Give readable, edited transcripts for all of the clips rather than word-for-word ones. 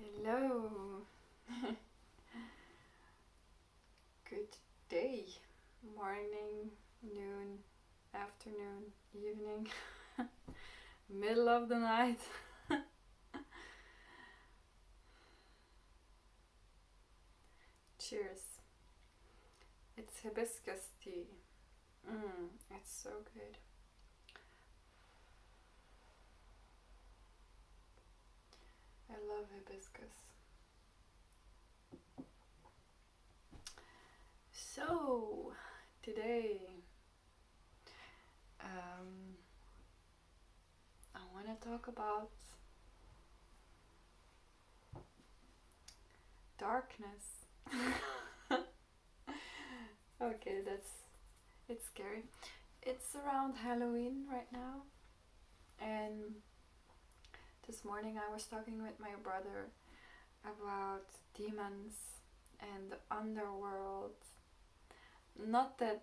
Hello. Good day, morning, noon, afternoon, evening, middle of the night. Cheers. It's hibiscus tea. It's so good. I love hibiscus. So, today, I want to talk about darkness. Okay, it's scary. It's around Halloween right now, and this morning I was talking with my brother about demons and the underworld. Not that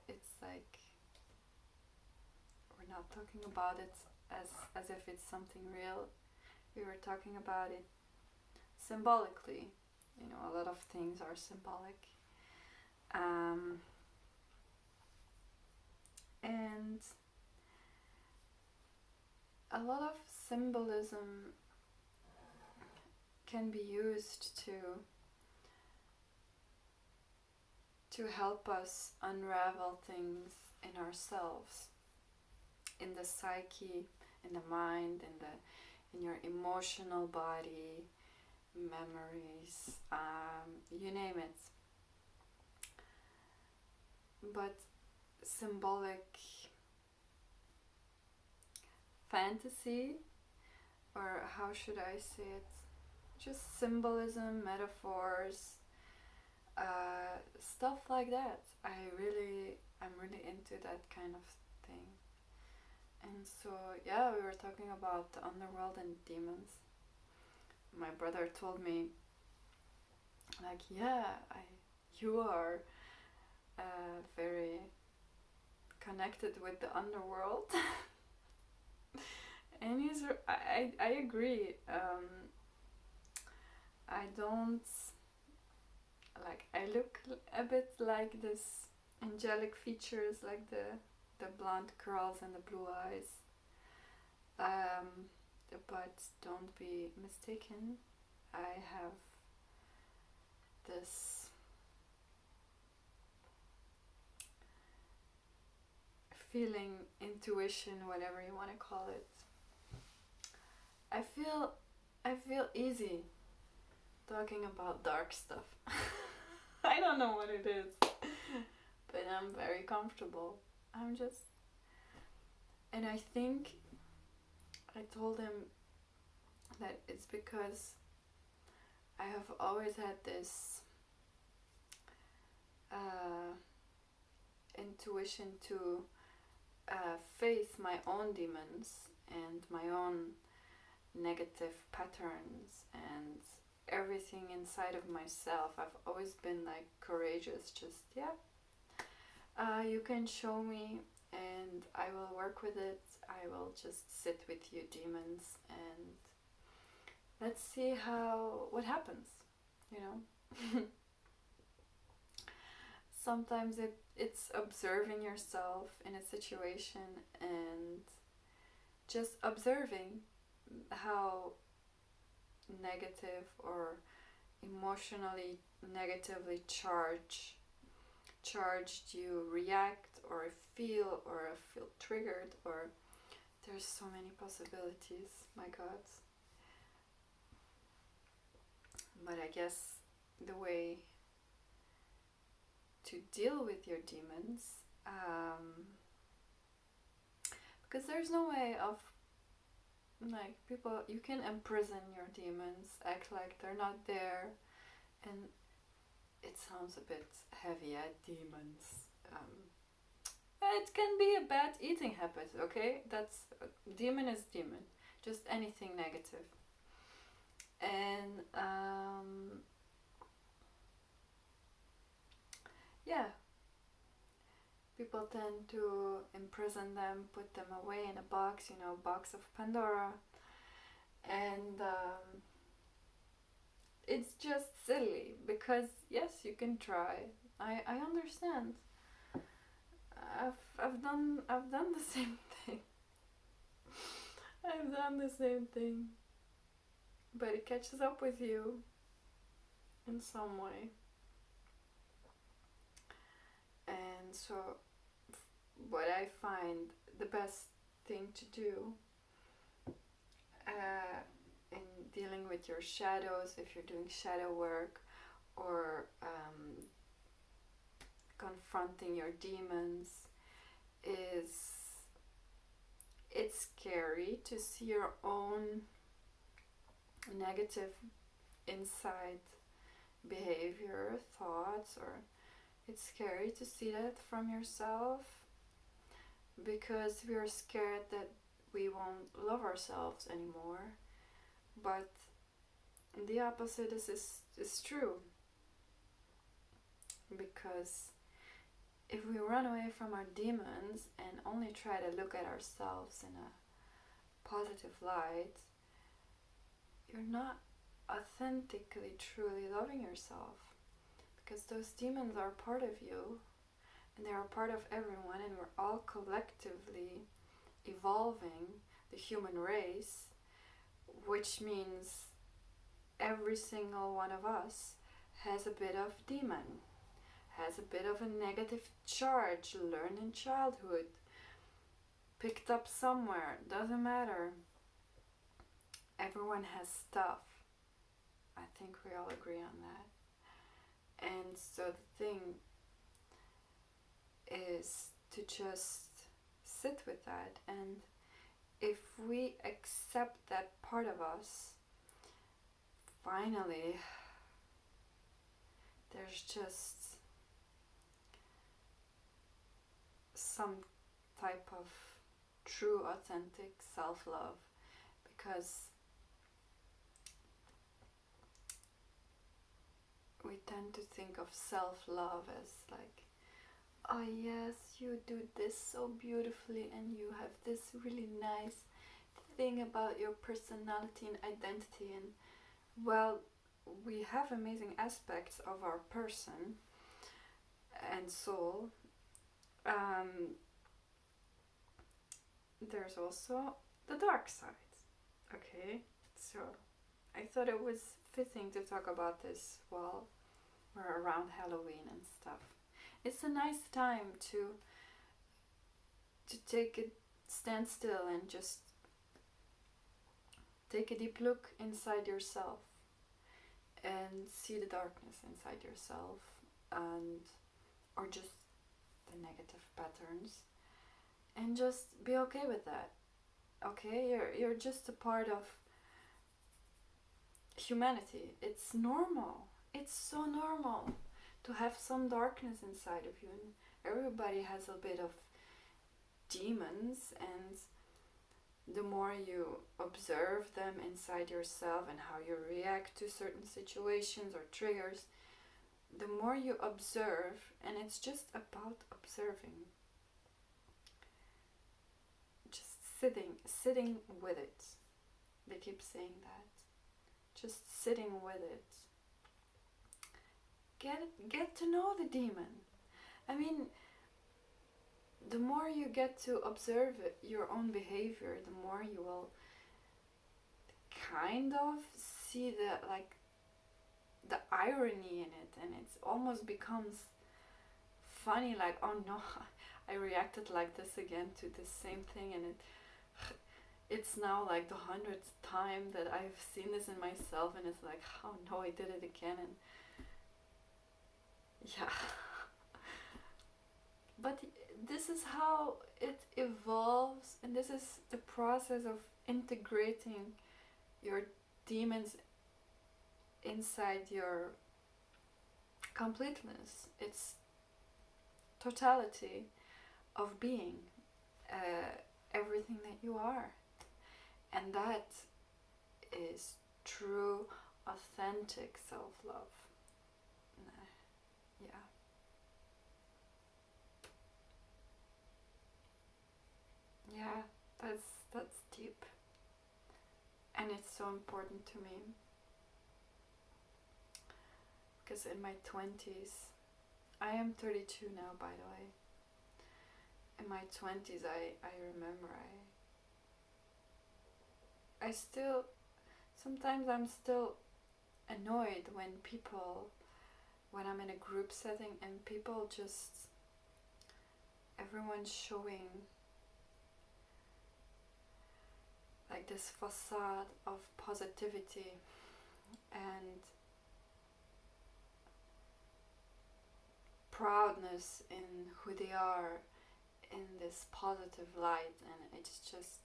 it's like we're not talking about it as if it's something real. We were talking about it symbolically. You know, a lot of things are symbolic. And a lot of symbolism can be used to help us unravel things in ourselves, in the psyche, in the mind, in your emotional body, memories, you name it. But symbolic fantasy, or how should I say it? Just symbolism, metaphors, stuff like that. I'm really into that kind of thing. And so, yeah, we were talking about the underworld and demons. My brother told me, like, you are very connected with the underworld. And I agree. I don't, like, I look a bit like this angelic features, like the blonde curls and the blue eyes. But don't be mistaken, I have this feeling, intuition, whatever you want to call it. I feel easy talking about dark stuff. I don't know what it is, but I'm very comfortable. And I think I told him that it's because I have always had this intuition to face my own demons and my own negative patterns and everything inside of myself. I've always been like courageous, just you can show me and I will work with it. I will just sit with you, demons, and let's see what happens, you know. Sometimes it's observing yourself in a situation and just observing how negative or emotionally negatively charged you react or feel triggered, or there's so many possibilities, my god. But I guess the way to deal with your demons, because there's no way of, like, people, you can imprison your demons, act like they're not there, and it sounds a bit heavy, demons. It can be a bad eating habit, okay? That's demon is demon, just anything negative. And people tend to imprison them, put them away in a box, box of Pandora, and it's just silly because yes, you can try. I understand. I've done the same thing. I've done the same thing. But it catches up with you in some way. And so what I find the best thing to do in dealing with your shadows, if you're doing shadow work or confronting your demons, is it's scary to see your own negative inside behavior, thoughts, or it's scary to see that from yourself because we are scared that we won't love ourselves anymore. But the opposite is true, because if we run away from our demons and only try to look at ourselves in a positive light, you're not authentically, truly loving yourself, because those demons are part of you and they are part of everyone, and we're all collectively evolving the human race, which means every single one of us has a bit of demon, has a bit of a negative charge learned in childhood, picked up somewhere, doesn't matter. Everyone has stuff. I think we all agree on that. And so the thing is to just sit with that, and if we accept that part of us, finally there's just some type of true, authentic self-love, because we tend to think of self-love as like, oh yes, you do this so beautifully and you have this really nice thing about your personality and identity, and well, we have amazing aspects of our person and soul. There's also the dark side. Okay, so I thought it was fitting to talk about this while we're around Halloween and stuff. It's a nice time to take a stand still and just take a deep look inside yourself and see the darkness inside yourself, and or just the negative patterns, and just be okay with that. Okay, you're just a part of humanity. It's normal. It's so normal to have some darkness inside of you, and everybody has a bit of demons, and the more you observe them inside yourself and how you react to certain situations or triggers, the more you observe, and it's just about observing, just sitting with it. They keep saying that, just sitting with it. Get to know the demon. I mean, the more you get to observe your own behavior, the more you will kind of see the irony in it, and it almost becomes funny, like, oh no, I reacted like this again to the same thing, and it's now like the 100th time that I've seen this in myself, and it's like, oh no, I did it again. And yeah. But this is how it evolves, and this is the process of integrating your demons inside your completeness. It's totality of being, everything that you are, and that is true, authentic self-love. Yeah, that's deep, and it's so important to me. Because in my 20s, I am 32 now, by the way. In my 20s, I remember I still, sometimes I'm still annoyed when I'm in a group setting and people just, everyone's showing like this facade of positivity and proudness in who they are in this positive light, and it's just,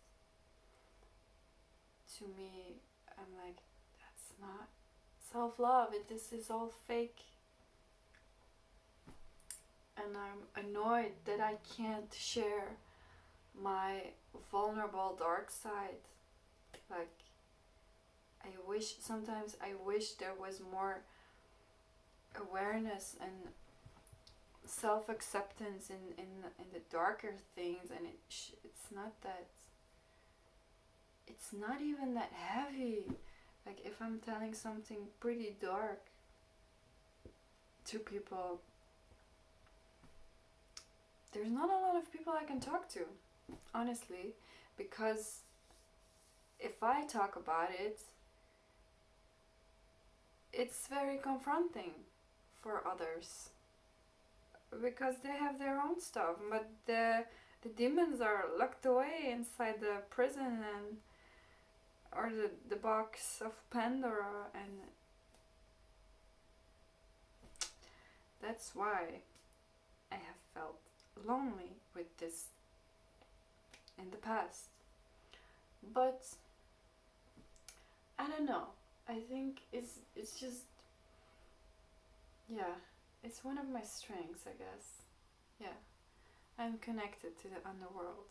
to me, I'm like, that's not self-love, this is all fake. And I'm annoyed that I can't share my vulnerable dark side. Like, sometimes I wish there was more awareness and self-acceptance in the darker things, and it's not even that heavy. Like, if I'm telling something pretty dark to people, there's not a lot of people I can talk to, honestly, because if I talk about it, it's very confronting for others, because they have their own stuff, but the demons are locked away inside the prison or the box of Pandora, and that's why I have felt lonely with this in the past. But I don't know, I think it's just, yeah, it's one of my strengths, I guess. Yeah, I'm connected to the underworld,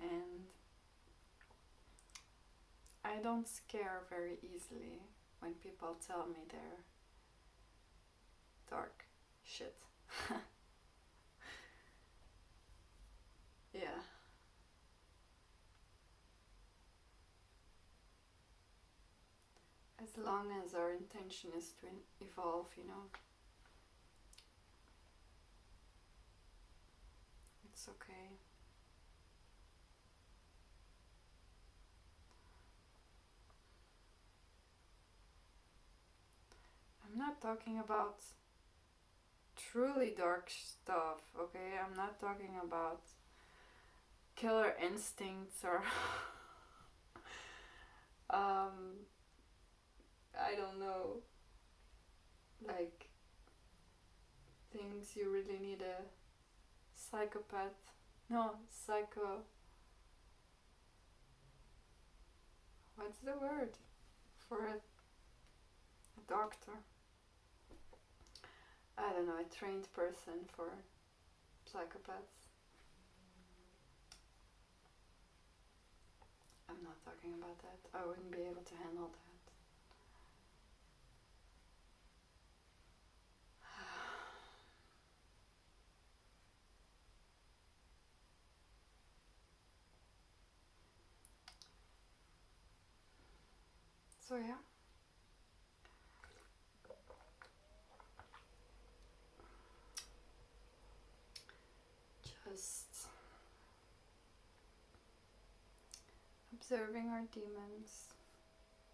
and I don't scare very easily when people tell me their dark shit. Yeah. As long as our intention is to evolve, it's okay. I'm not talking about truly dark stuff, okay? I'm not talking about killer instincts or I don't know, like things you really need a psychopath, no, what's the word for a doctor? I don't know, a trained person for psychopaths. I'm not talking about that. I wouldn't be able to handle that. So yeah. Just observing our demons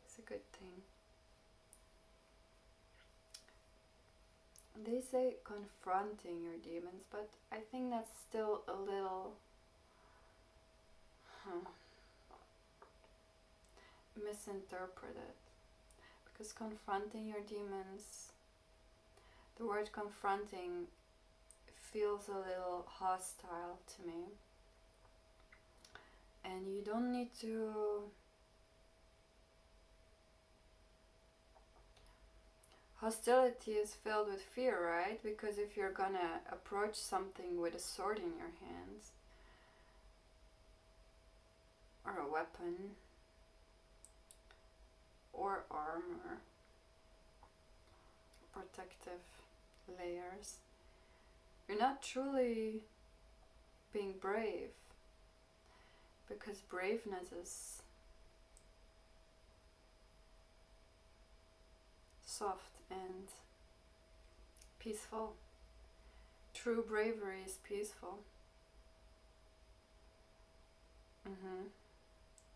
is a good thing. They say confronting your demons, but I think that's still a little misinterpreted. Because confronting your demons, the word confronting feels a little hostile to me. And you don't need to hostility is filled with fear, right? Because if you're gonna approach something with a sword in your hands or a weapon or armor, protective layers, you're not truly being brave, because braveness is soft and peaceful. True bravery is peaceful.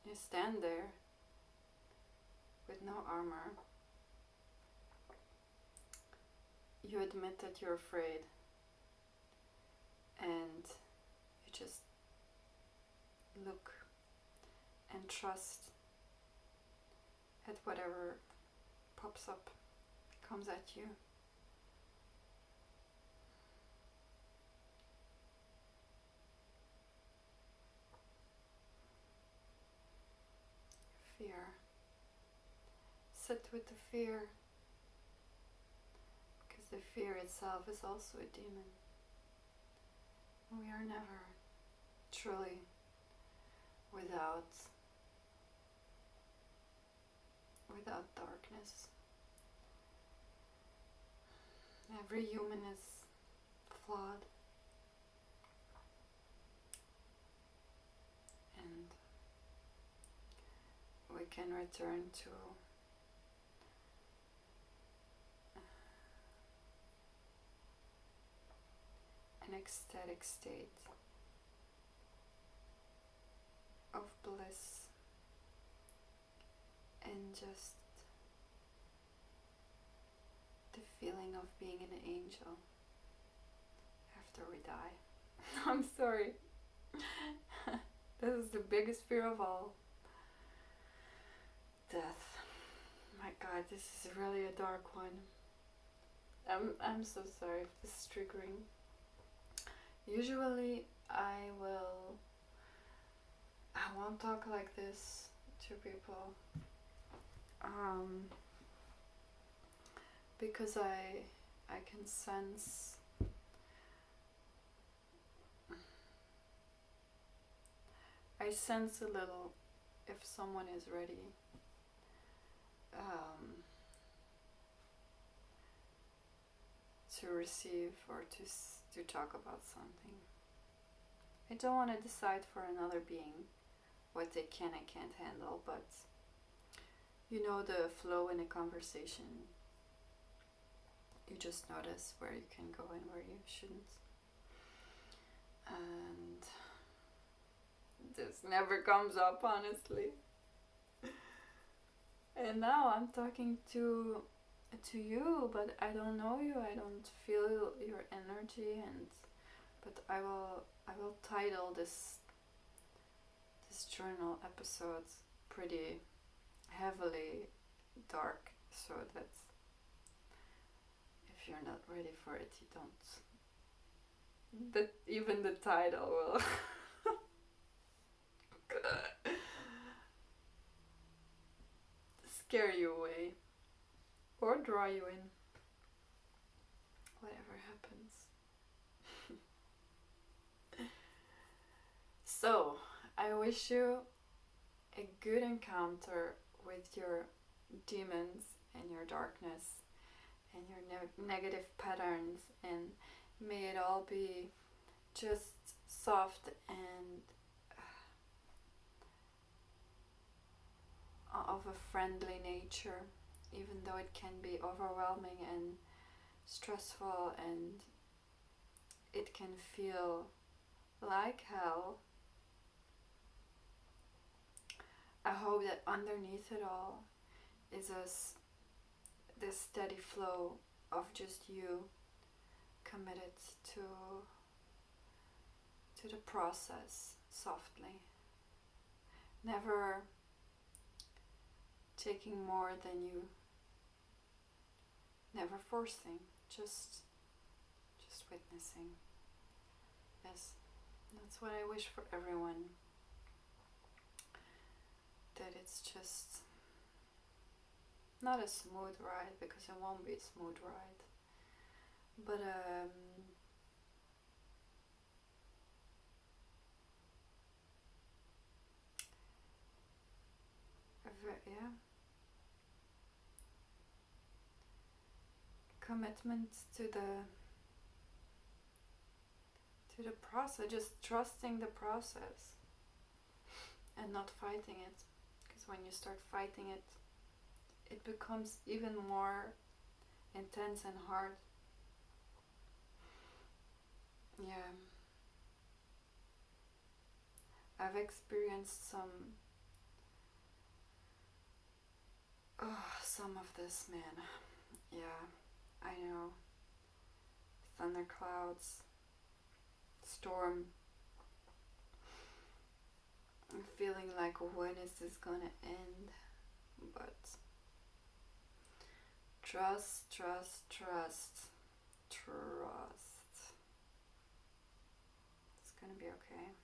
You stand there with no armor. You admit that you're afraid, and you just look and trust at whatever pops up, comes at you. Fear. Sit with the fear, because the fear itself is also a demon. We are never truly without darkness. Every human is flawed, and we can return to an ecstatic state of bliss and just the feeling of being an angel after we die. I'm sorry. This is the biggest fear of all. Death. My God, this is really a dark one. I'm so sorry if this is triggering. Usually I won't talk like this to people. Because I can sense a little if someone is ready to receive or to talk about something. I don't want to decide for another being what they can and can't handle, but you know the flow in a conversation. You just notice where you can go and where you shouldn't. And this never comes up, honestly. And now I'm talking to you, but I don't know you. I don't feel your energy, but I will title this journal episodes pretty heavily dark, so that if you're not ready for it, you don't. That even the title will scare you away or draw you in. Whatever happens. So, I wish you a good encounter with your demons and your darkness and your negative patterns, and may it all be just soft and of a friendly nature, even though it can be overwhelming and stressful and it can feel like hell. I hope that underneath it all is this steady flow of just you committed to the process softly, never taking more than you, never forcing, just witnessing. Yes, that's what I wish for everyone, that it's just not a smooth ride, because it won't be a smooth ride, but commitment to the process, just trusting the process and not fighting it, because when you start fighting it, it becomes even more intense and hard. Yeah, I've experienced some of this, man. Yeah, I know. Thunderclouds, storm. I'm feeling like, when is this gonna end? But trust, trust, trust, trust. It's gonna be okay.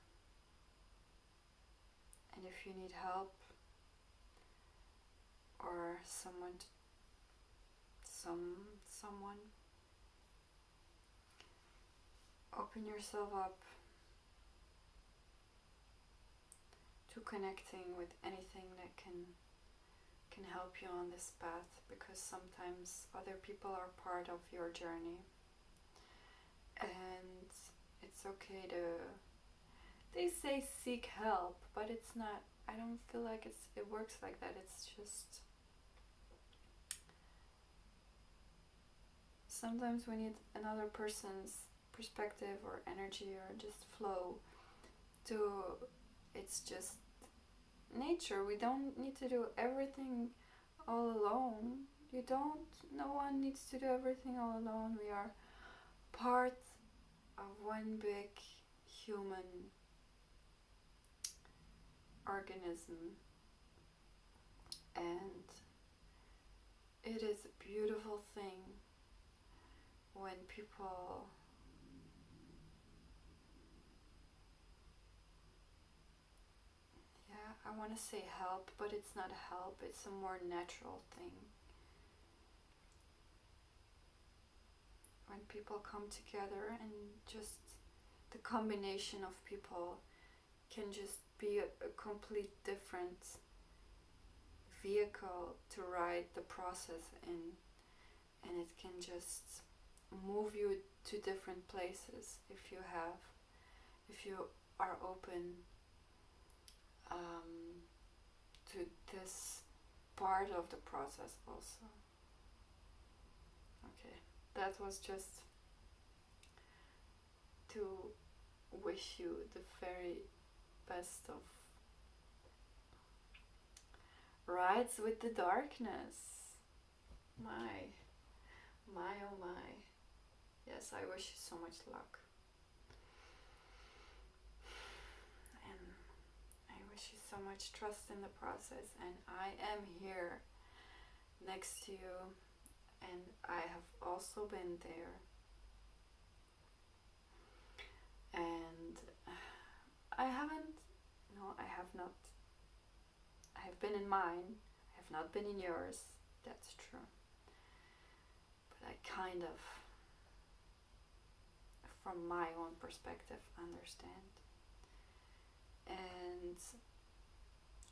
And if you need help or someone, open yourself up to connecting with anything that can help you on this path, because sometimes other people are part of your journey, and it's okay to, they say seek help, but it's not, I don't feel like it works like that. It's just sometimes we need another person's perspective or energy or just flow to, it's just nature. We don't need to do everything all alone. No one needs to do everything all alone. We are part of one big human organism, and it is a beautiful thing when people I want to say help, but it's not help, it's a more natural thing. When people come together, and just the combination of people can just be a complete different vehicle to ride the process in, and it can just move you to different places if you are open to this part of the process also. Okay, that was just to wish you the very best of rides with the darkness. My oh my. Yes, I wish you so much luck. And I wish you so much trust in the process, and I am here next to you, and I have also been there. And I have not. I have been in mine, I have not been in yours, that's true. But I kind of, from my own perspective, understand. And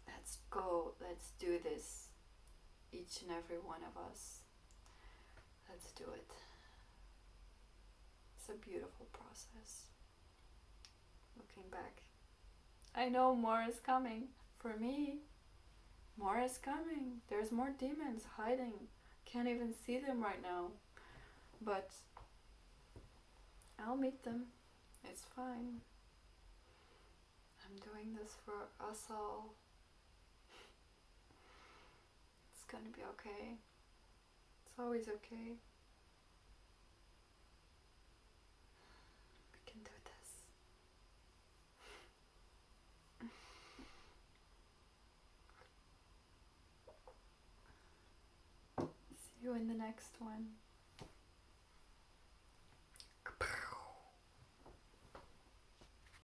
let's go, let's do this, each and every one of us. Let's do it. It's a beautiful process. Looking back, I know more is coming for me. More is coming. There's more demons hiding. Can't even see them right now. But I'll meet them. It's fine. I'm doing this for us all. It's gonna be okay. It's always okay. We can do this. See you in the next one.